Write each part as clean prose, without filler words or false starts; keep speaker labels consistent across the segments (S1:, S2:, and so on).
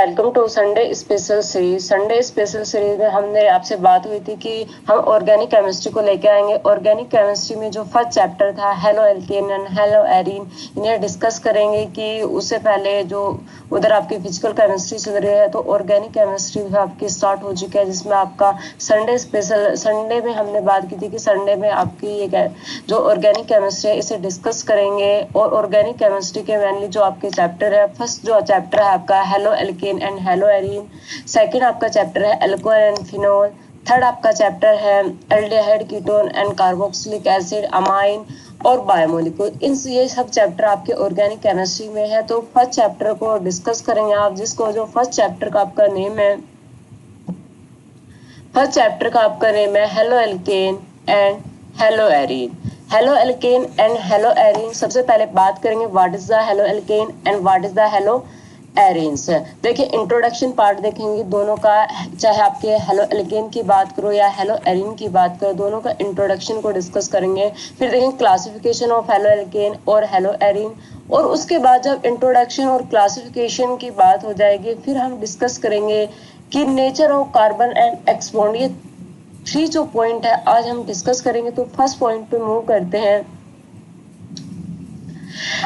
S1: Welcome to Sunday special series. Sunday special series में हमने आपसे बात हुई थी कि हम ऑर्गेनिक केमिस्ट्री को लेके आएंगे। ऑर्गेनिक केमिस्ट्री में जो फर्स्ट चैप्टर था halo alkane and hello arene, इन्हें डिस्कस करेंगे कि उससे पहले जो उधर आपकी फिजिकल केमिस्ट्री चल रही है तो ऑर्गेनिक केमिस्ट्री भी आपकी स्टार्ट हो चुकी है, जिसमें आपका संडे में हमने बात की थी कि संडे में आपकी ये जो ऑर्गेनिक केमिस्ट्री है इसे डिस्कस करेंगे। और ऑर्गेनिक केमिस्ट्री के मेनली जो आपके चैप्टर है, फर्स्ट जो चैप्टर है आपका halo alkane and hello arene, second आपका चैप्टर है अल्कोहल एंड फिनोल, थर्ड आपका चैप्टर है aldehyde ketone and carboxylic acid amine और बायोमोलिक्यूल। इन ये सब चैप्टर आपके ऑर्गेनिक केमिस्ट्री में है। तो फर्स्ट चैप्टर को डिस्कस करेंगे आप, जिसको जो फर्स्ट चैप्टर का आपका नेम है, फर्स्ट चैप्टर का आपका नेम है halo alkane and hello arene. Halo alkane and hello arene, सबसे पहले बात करेंगे what is the halo alkane and what is the hello arenes. देखिए इंट्रोडक्शन पार्ट देखेंगे दोनों का, चाहे आपके हेलो एल्केन की बात करो या हेलो एरीन की बात करो, दोनों का इंट्रोडक्शन को डिस्कस करेंगे। फिर देखेंगे क्लासिफिकेशन ऑफ हेलो एल्केन और हेलो एरीन, और उसके बाद जब इंट्रोडक्शन और क्लासिफिकेशन की बात हो जाएगी फिर हम डिस्कस करेंगे कि नेचर ऑफ कार्बन एंड एक्सबॉन्ड। ये 3 जो पॉइंट है आज हम डिस्कस करेंगे। तो फर्स्ट पॉइंट पे मूव करते हैं,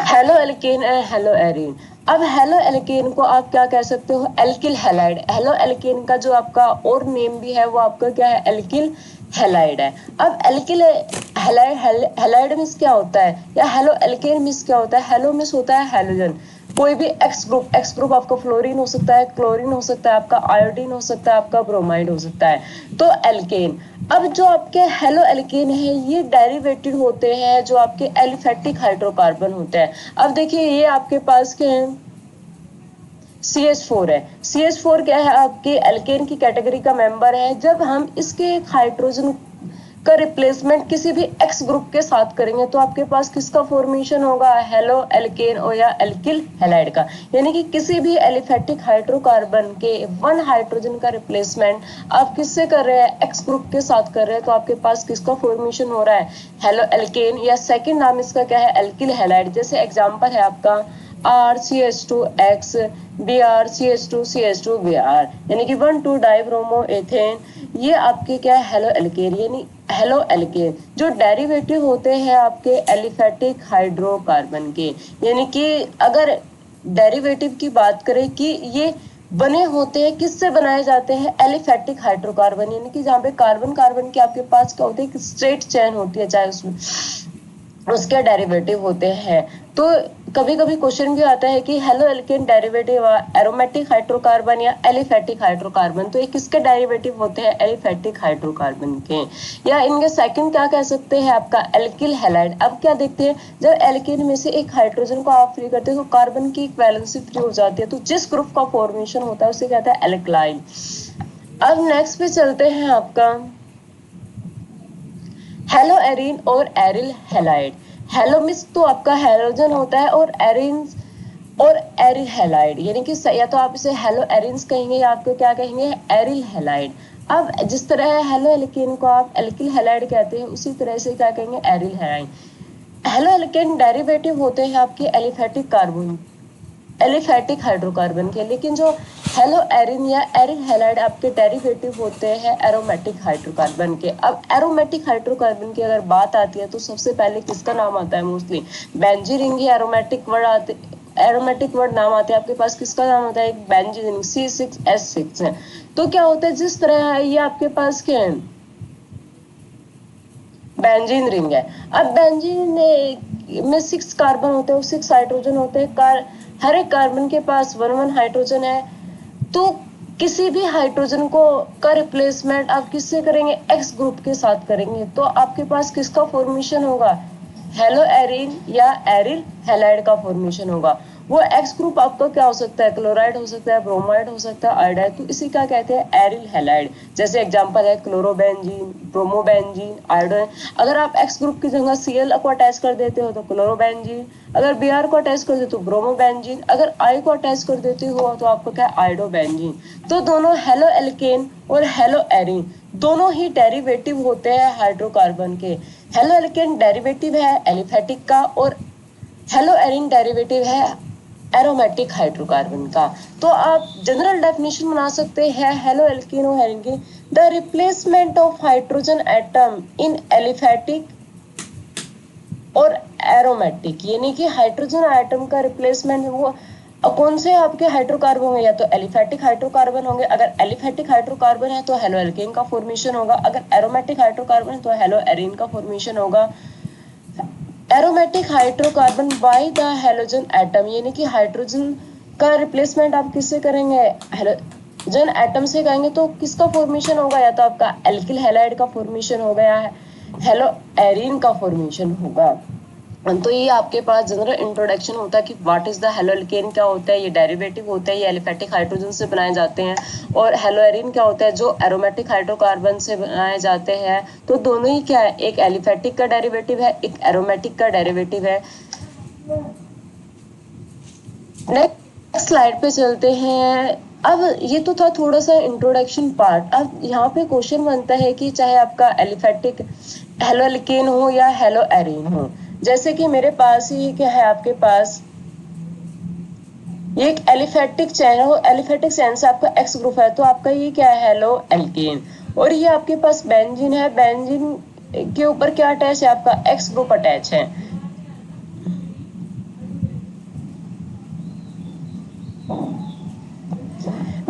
S1: halo alkane and hello arene. अब हेलो एल्केन को आप क्या कह सकते हो, एल्किल हैलाइड। हेलो एल्केन का जो आपका और नेम भी है वो आपका क्या है, एल्किल हैलाइड है। अब एल्किल हैलाइड मींस क्या होता है, या हेलो एल्केन मींस क्या होता है, हेलो मींस होता है हैलोजन। कोई भी एक्स ग्रुप आपका फ्लोरीन हो सकता है, क्लोरीन हो सकता है, आपका आयोडीन हो सकता है, आपका ब्रोमाइड हो सकता है, तो एल्केन। अब जो आपके हेलो एल्केन है ये डेरिवेटेड होते हैं जो आपके एलिफेटिक हाइड्रोकार्बन होते हैं। अब देखिए ये आपके पास क्या है, CH4 है। CH4 क्या है, आपके एल्केन की कैटेगरी का मेंबर है। जब हम इसके हाइड्रोजन का रिप्लेसमेंट किसी भी एक्स ग्रुप के साथ करेंगे तो आपके पास किसका फॉर्मेशन होगा, हेलो एल्केन और या एल्किल हैलाइड का। यानी कि किसी भी एलिफेटिक हाइड्रोकार्बन के 1 हाइड्रोजन का रिप्लेसमेंट आप किससे कर रहे हैं, एक्स ग्रुप के साथ कर रहे हैं, तो आपके पास किसका फॉर्मेशन हो रहा है, हेलो एल्केन, या सेकेंड नाम इसका क्या है, एल्किल हैलाइड। जैसे एग्जाम्पल है आपका RCH2X BrCH2CH2Br, यानी कि 1,2 डाइब्रोमो एथेन। ये आपके क्या है, हेलो एल्केन, यानी हेलो एल्केन जो डेरिवेटिव होते हैं आपके एलिफेटिक हाइड्रोकार्बन के। यानी कि अगर डेरिवेटिव की बात करें कि ये बने होते हैं, किससे बनाए जाते हैं, एलिफेटिक हाइड्रोकार्बन, यानी कि जहाँ पे कार्बन कार्बन के आपके पास क्या होते हैं, स्ट्रेट चेन होती है, चाहे उसमें उसके डेरिवेटिव होते हैं। तो कभी कभी क्वेश्चन भी आता है कि halo alkane derivative aromatic hydrocarbon या एलिफेटिक हाइड्रोकार्बन, तो ये किसके डेरिवेटिव होते हैं, एलिफेटिक हाइड्रोकार्बन के। या इनके सेकंड क्या कह सकते हैं, आपका एल्किल हैलाइड। अब क्या देखते हैं, जब एल्केन में से एक हाइड्रोजन को आप फ्री करते हैं तो कार्बन की वैलेंसी फ्री हो जाती है, तो जिस ग्रुप का फॉर्मेशन होता है उसे कहता है एल्कलाइल। अब नेक्स्ट पे चलते हैं आपका हेलो एरीन और एरिल हैलाइड। हेलो मिस तो आपका हैलोजन होता है और एरीन और एरिल हैलाइड, यानी कि या तो आप इसे हेलो एरीन्स कहेंगे या आपको क्या कहेंगे, एरिल हैलाइड। अब जिस तरह हेलो एल्केन को आप एल्किल हैलाइड कहते हैं उसी तरह से क्या कहेंगे, aryl halide. Halo alkane derivative होते हैं आपके एलिफेटिक कार्बन, एलिफेटिक हाइड्रोकार्बन के, लेकिन जो हेलो एरिन या एरिल हैलाइड आपके डेरिवेटिव होते हैं एरोमेटिक हाइड्रोकार्बन के। अब एरोमेटिक हाइड्रोकार्बन की अगर बात आती है तो सबसे पहले किसका नाम आता है, mostly benzene ring, aromatic word आते, एरोमेटिक वर्ड नाम आते हैं आपके पास, किसका नाम होता है, बेंजीन रिंग C6H6 है। तो क्या होता है, जिस तरह ये आपके पास क्या है, बेंजीन रिंग है। अब बेंजीन में 6 कार्बन होते हैं, 6 हाइड्रोजन होते हैं, हर एक कार्बन के पास 1 हाइड्रोजन है। तो किसी भी हाइड्रोजन को का रिप्लेसमेंट आप किससे करेंगे, एक्स ग्रुप के साथ करेंगे, तो आपके पास किसका फॉर्मेशन होगा, हेलो एरीन या एरिल हैलाइड का फॉर्मेशन होगा। वो एक्स ग्रुप आपका क्या हो सकता है, क्लोराइड हो सकता है, ब्रोमाइड हो सकता है, आयोडाइड, तो इसी का कहते हैं एरिल हैलाइड। जैसे एग्जांपल है क्लोरोबेंजीन, ब्रोमोबेंजीन, आयोडाइन। अगर आप एक्स ग्रुप की जगह Cl को अटैच कर देते हो तो क्लोरोबेंजीन, अगर Br को अटैच कर देते हो ब्रोमोबेंजीन, अगर I को अटैच कर देते हो तो आपको क्या है, आयोडोबेंजीन। तो दोनों हेलो एल्केन और हेलो एरीन दोनों ही डेरिवेटिव होते हैं हाइड्रोकार्बन के। हेलो एल्केन डेरिवेटिव है एलिफेटिक का और हेलो एरीन डेरिवेटिव है एरोमेटिक हाइड्रोकार्बन का। तो आप जनरल डेफिनेशन बना सकते हैं हेलो एल्केन और alkane, the replacement of hydrogen atom in aliphatic और एरोमेटिक, यानी कि हाइड्रोजन एटम का रिप्लेसमेंट वो कौन से आपके हाइड्रोकार्बन होंगे, या तो एलिफेटिक हाइड्रोकार्बन होंगे, अगर एलिफेटिक हाइड्रोकार्बन है तो हेलो एल्केन का फॉर्मेशन होगा, अगर एरोमेटिक हाइड्रोकार्बन है तो हेलो एरीन का फॉर्मेशन होगा। Aromatic hydrocarbon by the halogen atom, यानी कि हाइड्रोजन का रिप्लेसमेंट आप किससे करेंगे, हैलोजन एटम से करेंगे, तो किसका फॉर्मेशन होगा, या तो आपका एल्किल हैलाइड का फॉर्मेशन हो गया है, हेलो एरीन का फॉर्मेशन होगा। तो ये आपके पास जनरल इंट्रोडक्शन होता है कि what is the halo alkane क्या होता है, ये डेरिवेटिव होता है, ये एलिफेटिक हाइड्रोजन से बनाए जाते हैं, और हेलो एरीन क्या होता है जो एरोमेटिक हाइड्रोकार्बन से बनाए जाते हैं। तो दोनों ही क्या है, एक एलिफेटिक का डेरिवेटिव है, एक एरोमेटिक का डेरिवेटिव है। नेक्स्ट स्लाइड पे चलते हैं। अब ये तो था थोड़ा सा इंट्रोडक्शन पार्ट। अब यहाँ पे क्वेश्चन बनता है कि चाहे आपका एलिफेटिक हेलो एल्केन हो या हेलो एरीन हो, जैसे कि मेरे पास ही क्या है, आपके पास ये एक एलिफेटिक चैन हो, एलिफेटिक चैन से आपका एक्स ग्रुप है, तो आपका ये क्या है, हेलो एल्केन। और ये आपके पास बेंजीन है, बेंजीन के ऊपर क्या अटैच है, आपका एक्स ग्रुप अटैच है।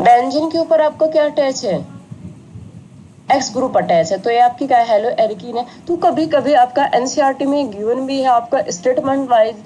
S1: बेंजीन के ऊपर आपका क्या अटैच है, एक्स ग्रुप अटैच है, तो ये आपकी क्या है, हेलो एल्कीन है। तो कभी कभी आपका एनसीईआरटी में गिवन भी है, आपका स्टेटमेंट वाइज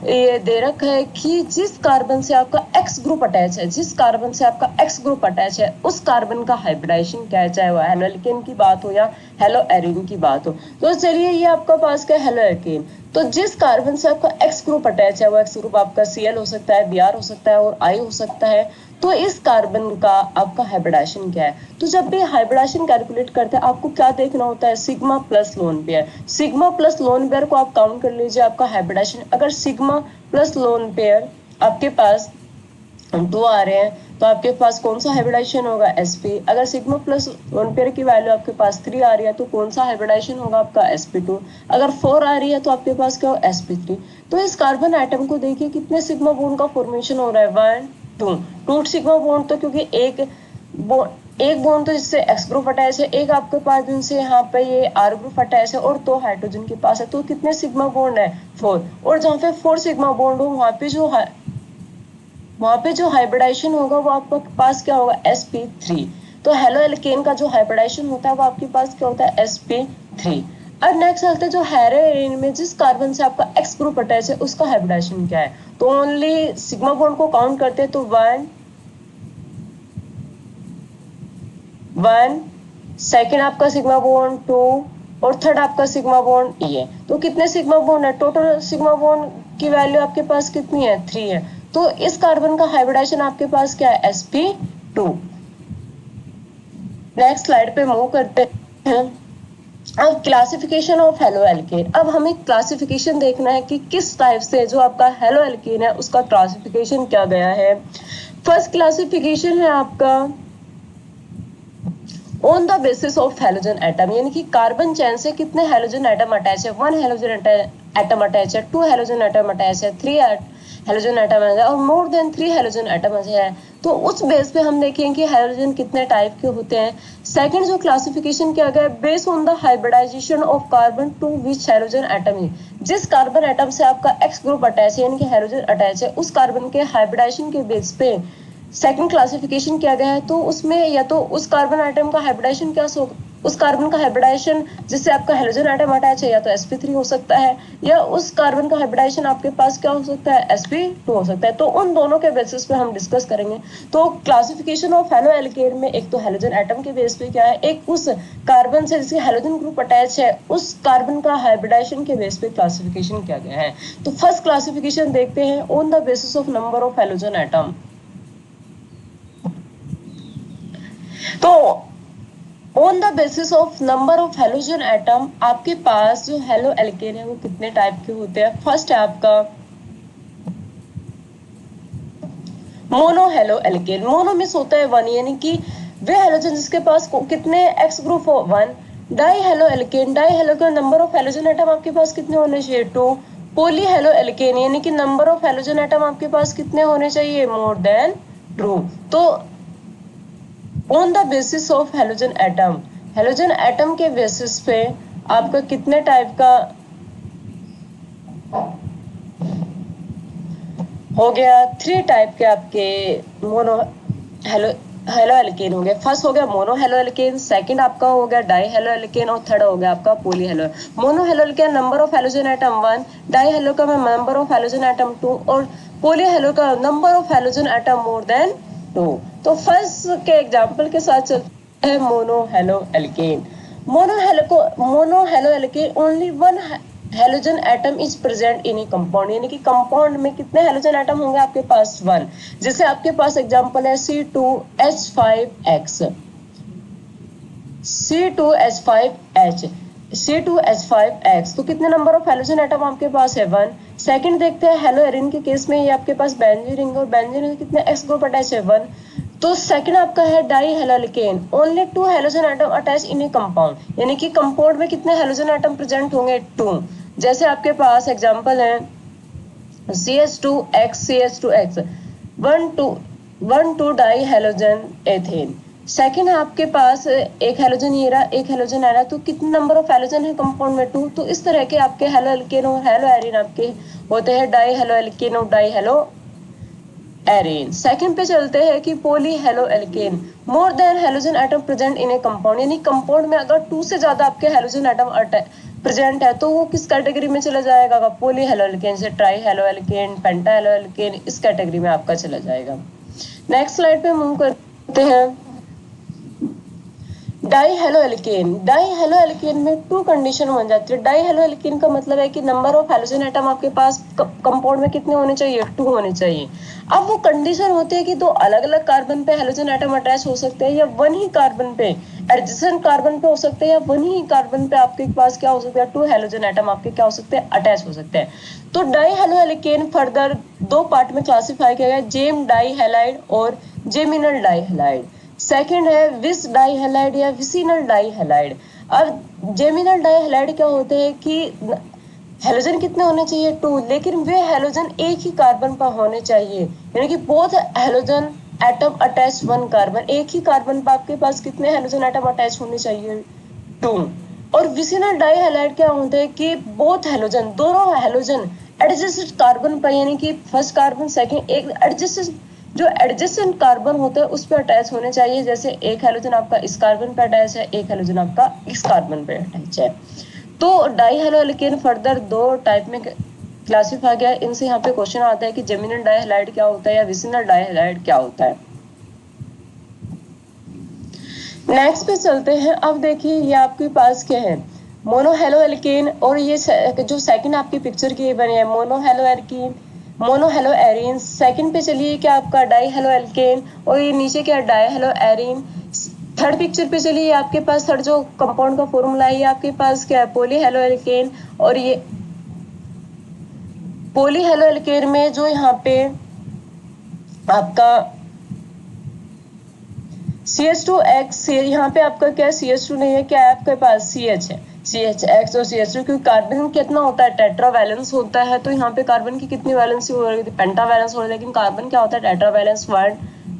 S1: ये दे रखा है कि जिस कार्बन से आपका एक्स ग्रुप अटैच है, जिस कार्बन से आपका एक्स ग्रुप अटैच है, उस कार्बन का हाइब्रिडाइजेशन क्या है, चाहे वह हेलो एल्केन की बात हो या हेलो एरीन की बात हो। तो चलिए ये आपका पास क्या है, हेलो एल्केन। तो जिस कार्बन से आपका एक्स ग्रुप अटैच है, वो एक्स ग्रुप आपका Cl हो सकता है, Br हो सकता है और I हो सकता है। तो इस कार्बन का आपका हाइब्रिडाइजेशन क्या है, तो जब भी हाइब्रिडाइजेशन कैलकुलेट करते हैं आपको क्या देखना होता है, sigma plus lone pair. Sigma plus lone pair को आप काउंट कर लीजिए, आपका हाइब्रिडाइजेशन अगर सिग्मा प्लस लोन पेयर आपके पास 2 आ रहे हैं तो आपके पास कौन सा हाइब्रिडाइजेशन होगा, sp। अगर सिग्मा प्लस लोन पेयर की वैल्यू आपके पास 3 आ रही है तो कौन सा हाइब्रिडाइजेशन होगा, आपका sp2। अगर 4 आ रही है तो आपके पास क्या हो, sp3। तो इस कार्बन आइटम को देखिए कितने सिग्मा बॉन्ड का फॉर्मेशन हो रहा है, 1 2 टू सिग्मा बॉन्ड। तो क्योंकि एक बॉन्ड तो जिससे एक्स ग्रुप अटैच है, एक आपके पास जिनसे यहाँ पे ये आर ग्रुप अटैच है, और 2 हाइड्रोजन के पास है, तो कितने सिग्मा बॉन्ड है, 4। और जहाँ पे 4 सिग्मा बॉन्ड हो वहां पे जो हाइब्रिडाइजेशन होगा वो आपके पास क्या होगा, sp3। तो हेलो एल्केन का जो हाइब्रिडाइजेशन होता है वो आपके पास क्या होता है, sp3। अब नेक्स्ट चलते हैं जो हेलो एरीन में जिस कार्बन से आपका एक्स ग्रुप अटैच है उसका हाइब्रिडाइजेशन क्या है। तो ओनली सिग्मा बॉन्ड को काउंट करते हैं, तो 1 1, सेकेंड आपका सिग्मा बॉन्ड 2, और थर्ड आपका सिग्मा बॉन्ड ये। तो कितने सिग्मा बॉन्ड है, टोटल सिग्मा बॉन्ड की वैल्यू आपके पास कितनी है, 3 है। तो इस कार्बन का हाइब्रिडाइजेशन आपके पास क्या है, sp2। नेक्स्ट स्लाइड पे मूव करते हैं। अब क्लासिफिकेशन ऑफ हेलो एल्केन। अब हमें क्लासिफिकेशन देखना है कि किस टाइप से जो आपका हेलो एल्केन है उसका क्लासिफिकेशन क्या गया है। फर्स्ट क्लासिफिकेशन है आपका on the basis of halogen atom, यानी कि कार्बन चेन से कितने हेलोजन एटम अटैच है, 1 हेलोजन एटम अटैच है, 2 हेलोजन एटम अटैच है, 3 हेलोजन एटम है, और मोर देन 3 हेलोजन एटम है। तो उस बेस पे हम देखेंगे कि हेलोजन कितने टाइप के होते हैं। सेकंड जो क्लासिफिकेशन किया गया है, based on the hybridization of carbon to which halogen atom है, जिस कार्बन एटम से आपका एक्स ग्रुप अटैच है, यानी कि हेलोजन अटैच है, उस कार्बन के हाइब्रिडाइजेशन के बेस पे सेकंड क्लासिफिकेशन किया गया है। तो उसमें या तो उस कार्बन आइटम का हाइब्रिडाइजेशन क्या उस कार्बन का हाइब्रिडाइजेशन जिससे आपका हेलोजन आइटम अटैच है, या तो sp3 हो सकता है, या उस कार्बन का हाइब्रिडाइजेशन आपके पास क्या हो सकता है, sp2 हो सकता है। तो उन दोनों के बेसिस पे हम डिस्कस करेंगे। तो क्लासिफिकेशन ऑफ हेलो एल्केन में एक तो हेलोजन एटम के बेस पे क्या है, एक उस कार्बन से जिसके हेलोजन ग्रुप अटैच है उस कार्बन का हाइब्रिडाइजेशन के बेस पे क्लासिफिकेशन किया गया है। तो फर्स्ट क्लासिफिकेशन देखते हैं on the basis of number of halogen atom. तो on the basis of number of halogen atom आपके पास जो हेलो एल्केन है वो कितने टाइप के होते हैं। फर्स्ट है आपका mono halo alkane. Mono miss होता है 1, यानी कि वे हेलोजन जिसके पास कितने एक्स ग्रुप हो, 1। Die halo alkane, di hello का नंबर ऑफ हेलोजन एटम आपके पास कितने होने चाहिए, 2। पॉली हेलो एल्केन यानी कि नंबर ऑफ हेलोजन एटम आपके पास कितने होने चाहिए, मोर देन 2। तो on the basis of halogen atom के बेसिस पे आपका कितने टाइप का हो गया, 3 टाइप के आपके मोनो हेलो हेलो एल्केन हो गया। फर्स्ट हो गया मोनो हेलो एल्केन, सेकंड आपका हो गया डाई हेलो एल्केन और थर्ड हो गया आपका poly hello. Mono halo alkane number of halogen atom 1, die hello का नंबर ऑफ हेलोजन एटम 2 और पॉली हेलो का number of halogen atom more than 2। तो फर्स्ट के एग्जांपल के साथ चलते हैं mono halo alkane. Mono halo alkane only one halogen atom is present in A compound, यानी कि कंपाउंड में कितने हेलोजन एटम होंगे आपके पास, 1। जैसे आपके पास एग्जांपल है C2H5X, C2H5H, C2H5X, तो कितने नंबर ऑफ हेलोजन एटम आपके पास है, 1। सेकंड देखते हैं हेलो एरिन के केस में, ये आपके पास बेंजीन रिंग और बेंजीन रिंग कितने एक्स ग्रुप अटैच है, 1। तो सेकंड आपका है die halo alkene, only 2 halogen atom attach इन ए कंपाउंड, यानी कि कंपाउंड में कितने हेलोजन एटम प्रेजेंट होंगे, 2। जैसे आपके पास एग्जांपल है CH2X, 1 2 die halogen ethane. Second आपके पास एक हेलोजन ये रहा, एक हेलोजन आ रहा, तो कितने नंबर ऑफ हेलोजन है कंपाउंड में, 2। तो इस तरह के आपके हेलो एल्केन और हेलो एरिन आपके होते हैं डाई हेलो एल्केन और डाई हेलो एरेन। सेकंड पे चलते हैं कि poly halo alkene, more than halogen atom present in A compound, यानी कंपाउंड में अगर 2 से ज्यादा आपके हेलोजन एटम प्रेजेंट है तो वो किस कैटेगरी में चला जाएगा, पॉली हेलो एल्केन, से ट्राई हेलो एल्केन, पेंटा हेलो एल्केन, इस कैटेगरी में आपका चला जाएगा। नेक्स्ट स्लाइड पे मूव करते हैं। डाई हेलो एल्केन में 2 कंडीशन बन जाती है। डाई हेलो एल्केन का मतलब है कि नंबर ऑफ हेलोजन एटम आपके पास कंपाउंड में कितने होने चाहिए, 2 होने चाहिए। अब वो कंडीशन होती है कि 2 अलग अलग कार्बन पे हेलोजन एटम अटैच हो सकते हैं या 1 ही कार्बन पे, एडजेसेंट कार्बन पे हो सकते हैं या 1 ही कार्बन पे आपके पास क्या हो सकता है, 2 हेलोजन एटम आपके क्या हो सकते हैं, अटैच हो सकते हैं। तो die halo alkene further 2 part में क्लासिफाई किया गया, जेम डाई हैलाइड और जेमिनल डाई हैलाइड। सेकंड है विस डाई हैलाइड या विसिनल डाई हैलाइड। अब जेमिनल डाई हैलाइड क्या होते हैं कि हेलोजन कितने होने चाहिए, 2, लेकिन वे हेलोजन एक ही कार्बन पर होने चाहिए, यानी कि both halogen atom attach 1 carbon, एक ही कार्बन पर आपके पास कितने हेलोजन एटम अटैच होने चाहिए, 2। और विसिनल डाई हैलाइड क्या होते हैं कि बोथ हेलोजन, दोनों हेलोजन एडजेसेंट कार्बन पर, यानी कि फर्स्ट कार्बन सेकंड एक एडजेसेंट, जो एडजेसेंट कार्बन होते हैं उस पर अटैच होने चाहिए। जैसे एक हेलोजन आपका इस कार्बन पे अटैच है, एक हेलोजन आपका इस कार्बन पे अटैच है। तो die halo alkene further 2 type में क्लासिफाई गया। इनसे यहाँ पे क्वेश्चन आता है कि जेमिनल डाई हैलाइड क्या होता है या विसिनल डाई हैलाइड क्या होता है। नेक्स्ट पे चलते हैं। अब देखिए ये आपके पास क्या है, मोनो हेलो एल्केन, और ये जो सेकंड आपकी पिक्चर की बनी है mono halo alkane, mono hello arene. Second पे चलिए क्या आपका डाई हेलो एल्केन और ये नीचे क्या die hello arene. Third picture पे चलिए आपके पास थर्ड जो कंपाउंड का फॉर्मूला है, ये आपके पास क्या है, पॉली हेलो एल्केन। और ये पॉली हेलो एल्केन में जो यहाँ पे आपका CH2X, यहाँ पे आपका क्या है, CH2 नहीं है, क्या है आपके पास CH है, CHX और CH2, क्योंकि कार्बन कितना होता है, टेट्रा वैलेंस होता है। तो यहाँ पे कार्बन की कितनी वैलेंसी हो रही थी, पेंटा वैलेंस हो रही है, लेकिन कार्बन क्या होता है, टेट्रा वैलेंस, 1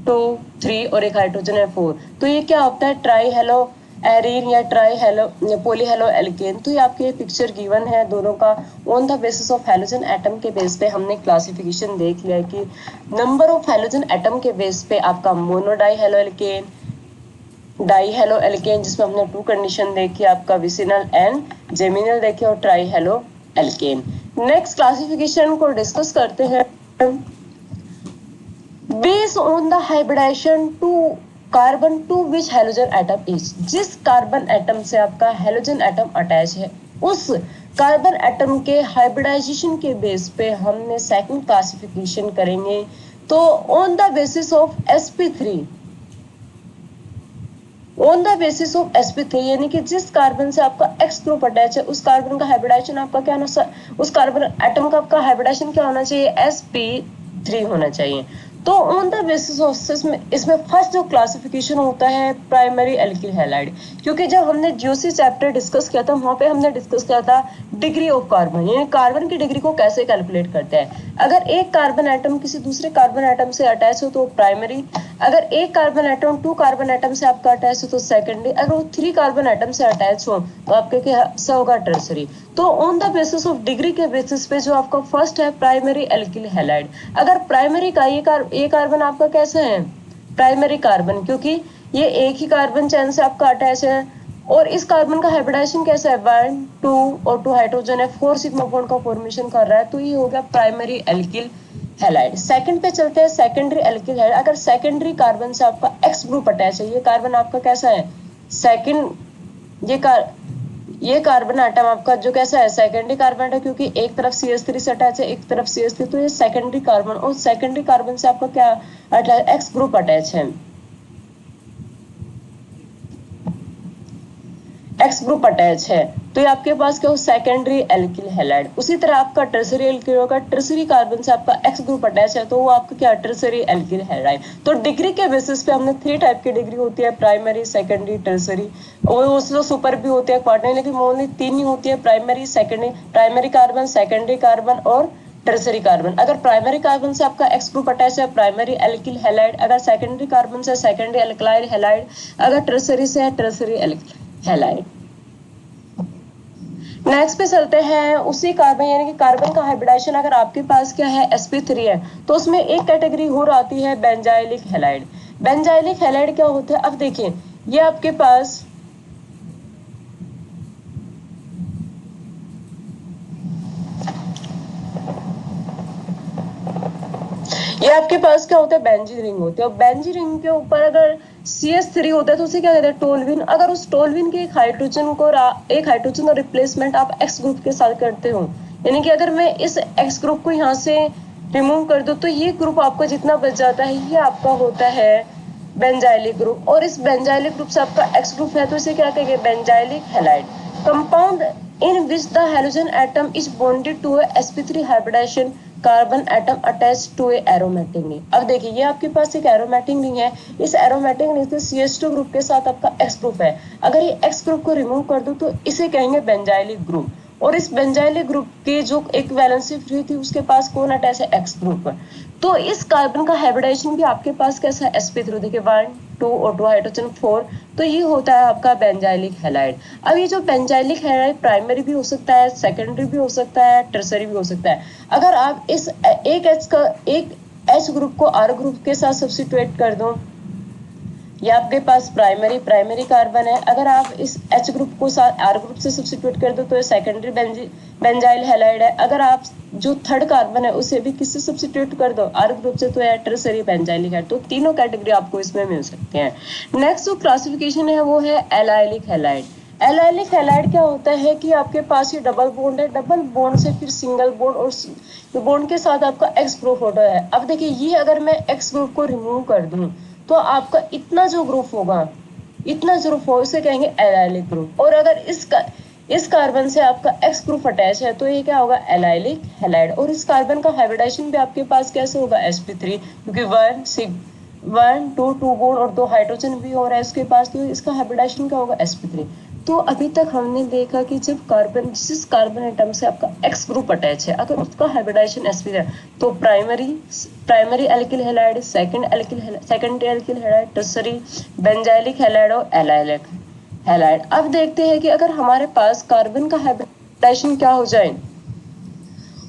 S1: 2 3 और एक हाइड्रोजन है 4। तो ये क्या होता है, ट्राई हेलो एरीन या tri halo poly halo alkane. तो ये आपके पिक्चर गिवन है दोनों का। On the basis of halogen atom के बेस पे हमने क्लासिफिकेशन देख लिया है कि नंबर ऑफ हेलोजन एटम के बेस पे आपका mono di halo alkane, di halo alkane जिसमें हमने 2 कंडीशन देखी, आपका विसिनल एंड जेमिनल देखे, और trihaloalkane. Next classification को डिस्कस करते हैं। Based on the hybridization to carbon to which halogen atom is, जिस कार्बन एटम से आपका हेलोजन एटम अटैच है उस कार्बन एटम के हाइब्रिडाइजेशन के बेस पे हमने सेकंड क्लासिफिकेशन करेंगे। तो on the basis of sp3, on the basis of sp3 यानी कि जिस कार्बन से आपका x ग्रुप अटैच है उस कार्बन का हाइब्रिडाइजेशन आपका क्या होना, उस कार्बन एटम का आपका हाइब्रिडाइजेशन क्या होना चाहिए, sp3 होना चाहिए। तो ऑन द बेसिस ऑफ इसमें फर्स्ट जो क्लासिफिकेशन होता है प्राइमरी एल्किल हैलाइड, क्योंकि जब हमने जियोसी चैप्टर डिस्कस किया था वहां पे हमने डिस्कस किया था डिग्री ऑफ कार्बन, यानी कार्बन की डिग्री को कैसे कैलकुलेट करते हैं। अगर एक कार्बन एटम किसी दूसरे कार्बन एटम से अटैच हो तो प्राइमरी, अगर एक कार्बन एटम 2 कार्बन एटम से आपका अटैच हो तो सेकेंडरी, अगर वो 3 कार्बन एटम से अटैच हो तो आपके क्या होगा, टर्सरी। तो on the basis of degree के बेसिस पे जो आपका फर्स्ट है प्राइमरी एल्किल हैलाइड। अगर प्राइमरी का ये कार्बन आपका कैसे है, प्राइमरी कार्बन, क्योंकि ये एक ही कार्बन चेन से आपका अटैच है, और इस कार्बन का हाइब्रिडाइजेशन कैसा है, 1 2 और 2 हाइड्रोजन है, 4 सिग्मा बॉन्ड का फॉर्मेशन कर रहा है, तो ये हो गया प्राइमरी एल्किल हैलाइड। सेकंड पे चलते हैं सेकेंडरी एल्किल हैलाइड। अगर सेकेंडरी कार्बन से आपका एक्स ग्रुप अटैच है, ये कार्बन आपका कैसा है, सेकंड ये कार्बन आइटम आपका जो कैसा है, सेकेंडरी कार्बन है, क्योंकि एक तरफ CH3 से अटैच है, एक तरफ CH3, तो ये सेकेंडरी कार्बन, और सेकेंडरी कार्बन से आपका क्या अटैच, एक्स ग्रुप अटैच है, एक्स ग्रुप अटैच है, तो ये आपके पास क्या हो, सेकेंडरी एल्किल हैलाइड। उसी तरह आपका टर्सरी एल्किल होगा, टर्सरी कार्बन से आपका एक्स ग्रुप अटैच है, तो वो आपका क्या, टर्सरी एल्किल हैलाइड। तो डिग्री के बेसिस पे हमने 3 टाइप की डिग्री होती है, प्राइमरी, सेकेंडरी, टर्सरी, और उसमें सुपर भी होते हैं, क्वार्टरनरी, लेकिन ओनली 3 ही होती है, primary, secondary, primary carbon, secondary carbon और टर्सरी कार्बन। अगर प्राइमरी कार्बन से आपका एक्स ग्रुप अटैच है, प्राइमरी एल्किल हैलाइड, अगर सेकेंडरी कार्बन से सेकेंडरी एल्कलाइल हैलाइड, अगर टर्सरी से है टर्सरी एल्किल हैलाइड। नेक्स्ट पे चलते हैं उसी कार्बन, यानी कि कार्बन का हाइब्रिडाइजेशन अगर आपके पास क्या है, sp3 है, तो उसमें एक कैटेगरी और आती है बेंजाइलिक हैलाइड। बेंजाइलिक हैलाइड क्या होता है, अब देखिए ये आपके पास क्या होता है, बेंजीन रिंग होती है, और बेंजीन रिंग के ऊपर अगर CH3 होता है तो उसे क्या कहते हैं, टोल्विन। अगर उस टोल्विन के एक हाइड्रोजन का रिप्लेसमेंट आप एक्स ग्रुप के साथ करते हो, यानी कि अगर मैं इस एक्स ग्रुप को यहाँ से रिमूव कर दूं तो ये ग्रुप आपका जितना बच जाता है ये आपका होता है बेंजाइलिक ग्रुप, और इस बेंजाइलिक ग्रुप से आपका एक्स ग्रुप है तो इसे क्या कहेंगे, benzylic halide. Compound in which the halogen atom is bonded to sp3 hybridization carbon atom attach to a aromatic ring. अब देखिए ये आपके पास एक एरोमेटिक रिंग है, इस एरोमेटिक रिंग से CH2 ग्रुप के साथ आपका एक्स ग्रुप है, अगर ये एक्स ग्रुप को रिमूव कर दो तो इसे कहेंगे बेंजाइलिक ग्रुप, और इस बेंजाइलिक ग्रुप की जो एक वैलेंसी फ्री थी उसके पास कौन अटैच है, एक्स ग्रुप। तो इस कार्बन का हाइब्रिडाइजेशन भी आपके पास कैसा है, sp3, देखिए 1 2 और 2 हाइड्रोजन 4, तो ये होता है आपका बेंजाइलिक हैलाइड। अब ये जो बेंजाइलिक हैलाइड प्राइमरी भी हो सकता है, सेकेंडरी भी हो सकता है, टर्सरी भी हो सकता है। अगर आप इस एक H ग्रुप को R ग्रुप के साथ सब्स्टिट्यूट कर दो, ये आपके पास प्राइमरी कार्बन है, अगर आप इस H ग्रुप को साथ R ग्रुप से सब्स्टिट्यूट कर दो तो ये सेकेंडरी बेंजाइल हैलाइड है। अगर आप जो थर्ड कार्बन है उसे भी किससे सब्स्टिट्यूट कर दो, R ग्रुप से, तो ये टर्सरी बेंजाइलिक है। तो तीनों कैटेगरी आपको इसमें मिल सकते हैं। नेक्स्ट जो क्लासिफिकेशन है वो है एलाइलिक हैलाइड। एलाइलिक हैलाइड क्या होता है कि आपके पास ये डबल बॉन्ड है, डबल बॉन्ड से फिर सिंगल बॉन्ड, और बॉन्ड के साथ आपका एक्स ग्रुप होता है। अब देखिए ये अगर मैं एक्स ग्रुप को रिमूव कर दूं तो आपका इतना जो ग्रुप होगा, इतना जो ग्रुप होगा उसे कहेंगे एलाइलिक ग्रुप, और अगर इस कार्बन से आपका एक्स ग्रुप अटैच है तो ये क्या होगा, एलाइलिक हैलाइड। और इस कार्बन का हाइब्रिडाइजेशन भी आपके पास कैसे होगा, sp3, क्योंकि 1 2 बॉन्ड और 2 हाइड्रोजन भी हो रहा है इसके पास, तो इसका हाइब्रिडाइजेशन क्या होगा, sp3। तो अभी तक हमने देखा कि जब जिस कार्बन एटम से आपका एक्स ग्रुप अटैच है अगर उसका हाइब्रिडाइजेशन sp है तो primary alkyl halide, secondary alkyl halide, tertiary benzylic halide और एलाइलिक हैलाइड। अब देखते हैं कि अगर हमारे पास कार्बन का हाइब्रिडाइजेशन क्या हो जाए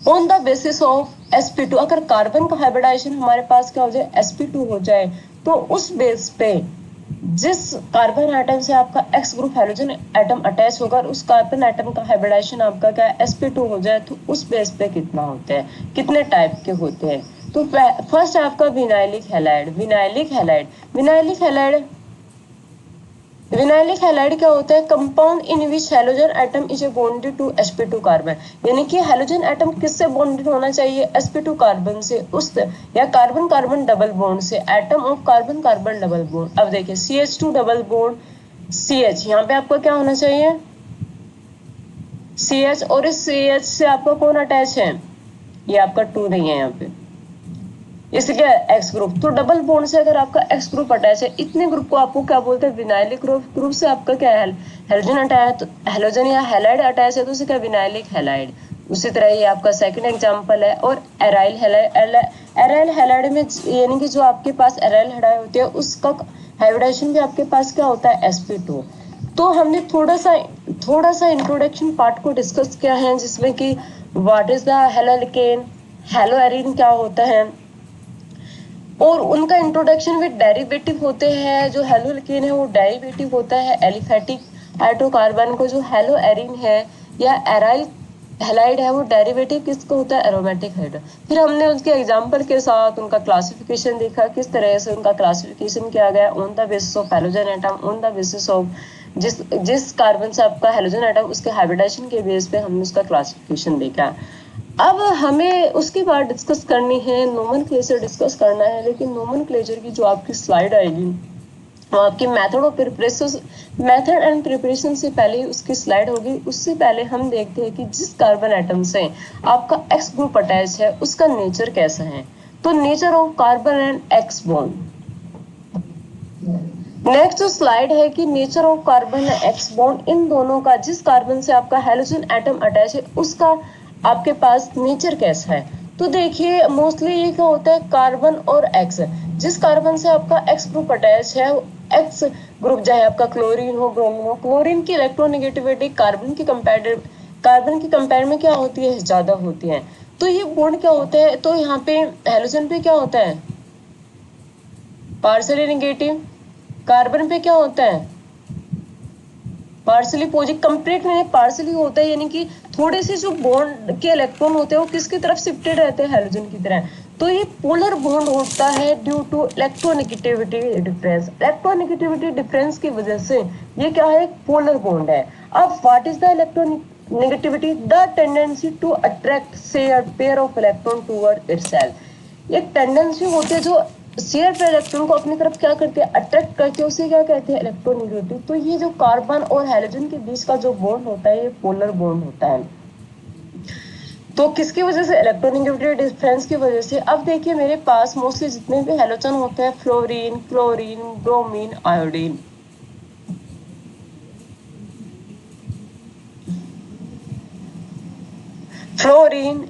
S1: on the basis of sp2, अगर कार्बन का हाइब्रिडाइजेशन हमारे पास क्या हो जाए, sp2 हो जाए, तो उस बेस पे जिस कार्बन एटम से आपका x group hydrogen atom attach होगा और उस कार्बन एटम का हाइब्रिडाइजेशन आपका क्या sp2 हो जाए, तो उस बेस पे कितना होते हैं, कितने टाइप के होते हैं। तो फर्स्ट आपका विनाइलिक हैलाइड। विनाइलिक हैलाइड क्या होता है, compound in which halogen atom is bonded to sp2 carbon, यानी कि हैलोजन एटम किससे बॉन्डेड होना चाहिए, sp2 कार्बन से, उस या कार्बन कार्बन डबल बॉन्ड से, atom of carbon carbon double bond. अब देखिए CH2 डबल बॉन्ड CH, यहाँ पे आपको क्या होना चाहिए, CH, और इस CH से आपका कौन अटैच है, ये आपका 2 नहीं है यहाँ पे, इससे क्या है एक्स ग्रुप, तो डबल बॉन्ड से अगर आपका एक्स ग्रुप अटैच है, इतने ग्रुप को आपको क्या बोलते हैं विनाइलिक ग्रुप से आपका क्या है हेलोजन अटैच, तो हेलोजन या हैलाइड अटैच है तो उसे क्या विनाइलिक हैलाइड। उसी तरह ये आपका सेकंड एग्जांपल है। और एराइल हैलाइड, एराइल हैलाइड में यानी कि जो आपके पास एराइल हैलाइड होती है उसका हाइब्रिडाइजेशन भी आपके पास क्या होता है sp2। तो हमने थोड़ा सा इंट्रोडक्शन पार्ट को डिस्कस किया है जिसमें कि what is the halo alkane, hello arene क्या होता है, और उनका इंट्रोडक्शन विद डेरिवेटिव होते हैं। जो हेलो एल्केन है वो डेरिवेटिव होता है एलिफेटिक हाइड्रोकार्बन को, जो हेलो एरीन है या एराइल हैलाइड है वो डेरिवेटिव किसको होता है एरोमेटिक हाइड्रो। फिर हमने उसके एग्जांपल के साथ उनका क्लासिफिकेशन देखा, किस तरह से उनका क्लासिफिकेशन किया गया on the basis of halogen atom, on the basis of जिस जिस कार्बन से आपका हैलोजन एटम उसके हाइब्रिडाइजेशन के बेस पे हमने उसका क्लासिफिकेशन देखा। अब हमें उसके बाद डिस्कस करनी है नोमेनक्लेचर डिस्कस करना है, लेकिन नोमेनक्लेचर की जो आपकी स्लाइड आएगी वो आपकी method of preparation, method and preparation से पहले ही उसकी स्लाइड होगी। उससे पहले हम देखते हैं कि जिस कार्बन एटम से आपका एक्स ग्रुप अटैच है उसका नेचर कैसा है। तो nature of carbon and X bond, next जो स्लाइड है कि nature of carbon and X bond, इन दोनों का जिस कार्बन से आपका हेलोजन एटम अटैच है उसका आपके पास नेचर कैसा है। तो देखिए मोस्टली ये क्या होता है कार्बन और एक्स, जिस कार्बन से आपका एक्स ग्रुप अटैच है एक्स ग्रुप चाहे आपका क्लोरीन हो ब्रोमीन हो, क्लोरीन की इलेक्ट्रोनेगेटिविटी कार्बन की कंपेयर में क्या होती है ज्यादा होती है। तो ये बॉन्ड क्या होता है, तो यहाँ पे हेलोजन पे क्या होता है पार्शियली नेगेटिव, कार्बन पे क्या होता है पार्शियली पॉजिटिव, कंप्लीट नहीं पार्शियली होता है, यानी कि थोड़े से जो बॉन्ड के इलेक्ट्रॉन होते हैं वो किसकी तरफ शिफ्टेड रहते हैं हेलोजन की तरह। तो ये पोलर बॉन्ड होता है due to electronegativity difference, electronegativity difference की वजह से ये क्या है पोलर बॉन्ड है। अब what is the electronegativity, the tendency to attract say a pair of electron toward itself, एक टेंडेंसी होती है जो शेयर पे इलेक्ट्रॉन को अपनी तरफ क्या करते हैं अट्रैक्ट करते हैं, उसे क्या कहते हैं इलेक्ट्रोनेगेटिव। तो ये जो कार्बन और हेलोजन के बीच का जो बॉन्ड होता है ये पोलर बॉन्ड होता है। तो किसकी वजह से इलेक्ट्रोनेगेटिविटी डिफरेंस की वजह से। अब देखिए मेरे पास मोस्टली जितने भी हेलोजन होते हैं fluorine chlorine bromine iodine, fluorine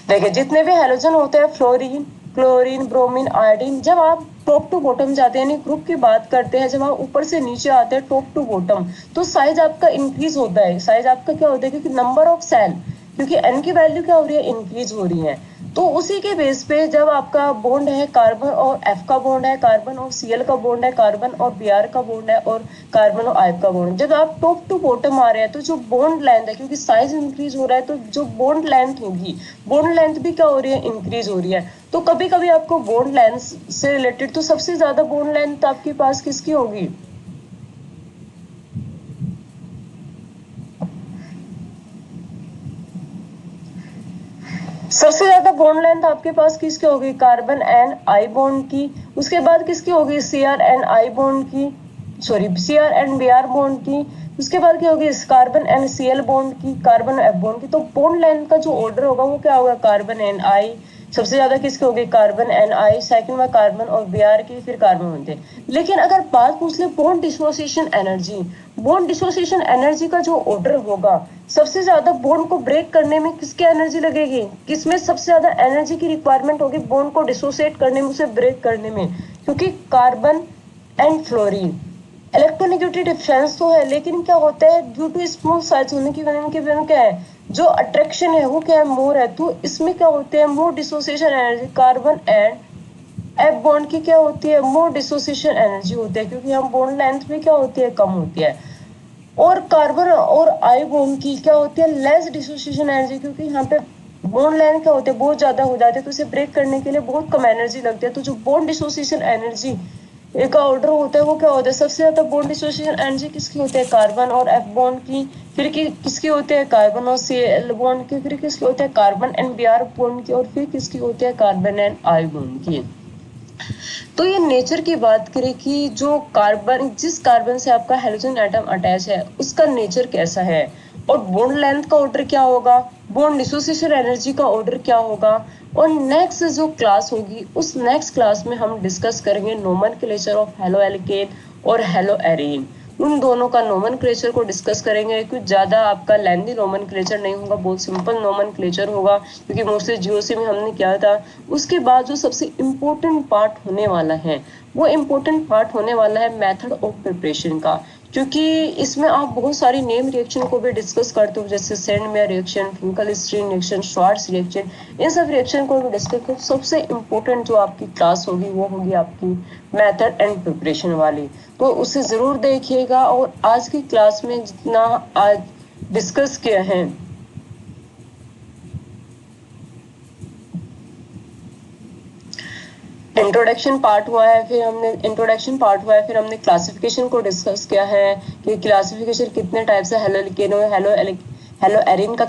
S1: देखिए जितने भी हेलोजन होते हैं फ्लोरीन क्लोरीन ब्रोमीन आयोडीन, जब आप टॉप टू बॉटम जाते हैं यानी ग्रुप की बात करते हैं, जब आप ऊपर से नीचे आते हैं टॉप टू बॉटम तो साइज आपका इंक्रीज होता है। साइज आपका क्या होता है क्योंकि नंबर ऑफ सेल, क्योंकि एन की वैल्यू क्या हो रही है इंक्रीज हो रही है। तो उसी के बेस पे जब आपका बॉन्ड है कार्बन और एफ का बॉन्ड है, कार्बन और सीएल का बॉन्ड है, कार्बन और बीआर का बॉन्ड है और कार्बन और आइफ का बॉन्ड, जब आप टॉप टू बॉटम आ रहे हैं तो जो बॉन्ड लेंथ है क्योंकि साइज इंक्रीज हो रहा है तो जो बॉन्ड लेंथ होगी बॉन्ड लेंथ भी क्या हो रही है इंक्रीज हो रही है। तो कभी कभी आपको बॉन्ड लेंथ से रिलेटेड तो सबसे ज्यादा बॉन्ड लेंथ आपके पास किसकी होगी, सबसे ज्यादा बॉन्ड लेंथ आपके पास किसकी होगी कार्बन एंड आई बॉन्ड की। उसके बाद किसकी होगी C R and I bond की, sorry C R and B R bond की। उसके बाद क्या होगी carbon and C L bond की, कार्बन एफ बॉन्ड की। तो बॉन्ड लेंथ का जो ऑर्डर होगा वो क्या होगा कार्बन एंड आई, सबसे ज्यादा किसकी होगी कार्बन एंड आई, सेकंड में कार्बन और बी आर की, फिर कार्बन होते हैं। लेकिन अगर बात पूछ ले bond dissociation energy, bond dissociation energy का जो ऑर्डर होगा सबसे ज्यादा बॉन्ड को ब्रेक करने में किसकी एनर्जी लगेगी, किसमें सबसे ज्यादा एनर्जी की रिक्वायरमेंट होगी बॉन्ड को डिसोसिएट करने में, उसे ब्रेक करने में, क्योंकि carbon and fluorine electronegative difference तो है लेकिन क्या होता है ड्यू टू स्मॉल साइज होने की वजह क्या है जो अट्रैक्शन है वो क्या है मोर है। तो इसमें क्या होते हैं more dissociation energy, carbon and F bond की क्या होती है मोर डिसोसिएशन एनर्जी होती है क्योंकि हम बॉन्ड लेंथ में क्या होती है कम होती है। और कार्बन और आई बॉन्ड की क्या होती है लेस डिसोसिएशन एनर्जी, क्योंकि यहाँ पे बॉन्ड लेंथ क्या होते हैं बहुत ज्यादा हो जाते हैं तो इसे ब्रेक करने के लिए बहुत कम एनर्जी लगती है। तो जो बॉन्ड डिसोसिएशन एनर्जी एक ऑर्डर होता है वो क्या होता है सबसे ज्यादा बॉन्ड डिसोसिएशन एनर्जी किसकी होती है कार्बन और एफ बॉन्ड की, फिर किसकी होती है कार्बन और सी एल बॉन्ड की, फिर किसकी होती है carbon and B R bond की, और फिर किसकी होती है कार्बन एंड आई बॉन्ड की। तो ये नेचर की बात करें कि जो कार्बन जिस कार्बन से आपका हेलोजन एटम अटैच है उसका नेचर कैसा है। और बॉन्ड लेंथ का ऑर्डर क्या होगा, बॉन्ड डिसोसिएशन एनर्जी का ऑर्डर क्या होगा। और नेक्स्ट जो क्लास होगी उस नेक्स्ट क्लास में हम डिस्कस करेंगे नोमेनक्लेचर ऑफ हेलो एल्केन और हेलो एरीन। उन दोनों का नोमेनक्लेचर को डिस्कस करेंगे। कुछ ज्यादा आपका लेंथी नोमेनक्लेचर नहीं होगा, बहुत सिंपल नोमेनक्लेचर होगा, क्योंकि मोस्टली जीओसी में हमने किया था। उसके बाद जो सबसे इम्पोर्टेंट पार्ट होने वाला है वो इम्पोर्टेंट पार्ट होने वाला है मेथड ऑफ प्रिपरेशन का, क्योंकि इसमें आप बहुत सारी नेम रिएक्शन को भी डिस्कस करते हो, जैसे Sandmeyer reaction, Finkelstein reaction, Swarts reaction. इन सब रिएक्शन को भी डिस्कस करो। सबसे इम्पोर्टेंट जो आपकी क्लास होगी वो होगी आपकी मेथड एंड प्रिपरेशन वाली, तो उसे जरूर देखिएगा। और आज की क्लास में जितना आज डिस्कस किया है, इंट्रोडक्शन पार्ट हुआ है, फिर हमने क्लासिफिकेशन को डिस्कस किया है कि क्लासिफिकेशन कितने टाइप से हेलो एल्केन और हेलो एरीन का